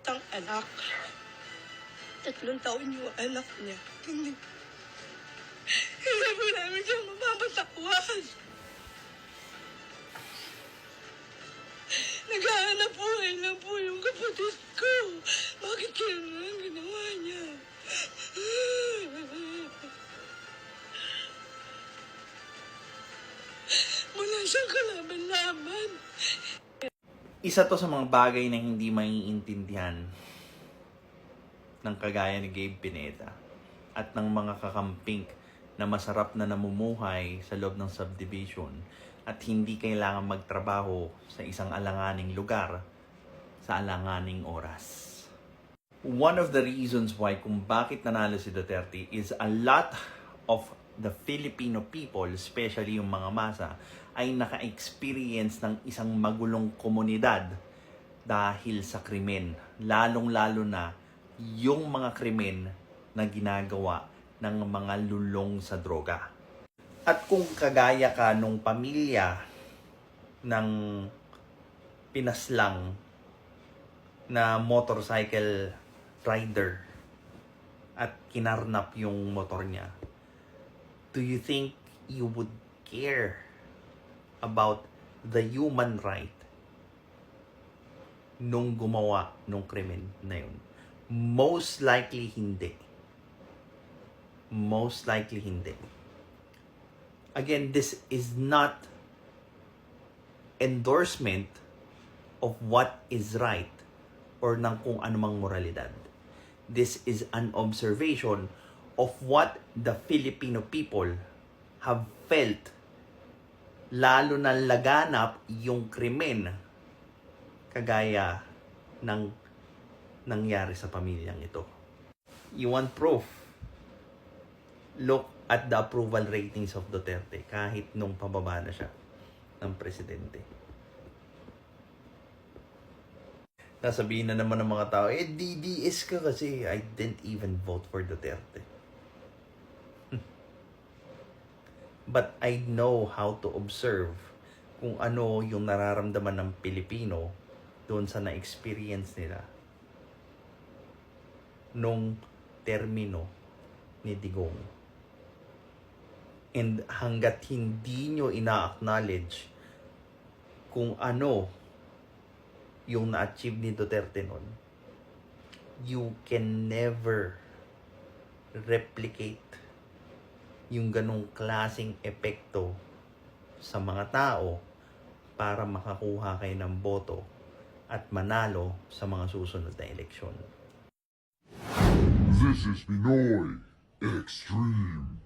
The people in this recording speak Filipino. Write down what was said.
tang anak. 3 taon yung anak niya. Hindi po namin siya mapapatawan. Naghahanap buhay lang po yung kapatid ko. Bakit kaya ang ginawa niya? Wala siyang kalaban-laban. Isa to sa mga bagay na hindi maiintindihan ng kagaya ni Gabe Pineda at ng mga kakamping na masarap na namumuhay sa loob ng subdivision at hindi kailangan magtrabaho sa isang alanganing lugar sa alanganing oras. One of the reasons why kung bakit nanalo si Duterte is a lot of the Filipino people, especially yung mga masa, ay naka-experience ng isang magulong komunidad dahil sa krimen. Lalong-lalo na yung mga krimen na ginagawa ng mga lulong sa droga. At kung kagaya ka nung pamilya ng pinaslang na motorcycle rider at kinarnap yung motor niya, do you think you would care about the human right nung gumawa nung krimen na yun? Most likely hindi. Most likely hindi. Again, this is not endorsement of what is right or ng kung anumang moralidad. This is an observation of what the Filipino people have felt, lalo na laganap yung krimen kagaya ng nangyari sa pamilyang ito. You want proof? Look at the approval ratings of Duterte kahit nung pababa na siya ng presidente. Nasabihin na naman ng mga tao, DDS ka kasi. I didn't even vote for Duterte. But I know how to observe kung ano yung nararamdaman ng Pilipino doon sa na-experience nila nung termino ni Digong. And hanggat hindi nyo ina-acknowledge kung ano yung na-achieve ni Duterte nun, you can never replicate yung ganong klaseng epekto sa mga tao para makakuha kayo ng boto at manalo sa mga susunod na eleksyon. This is Pinoy Extreme.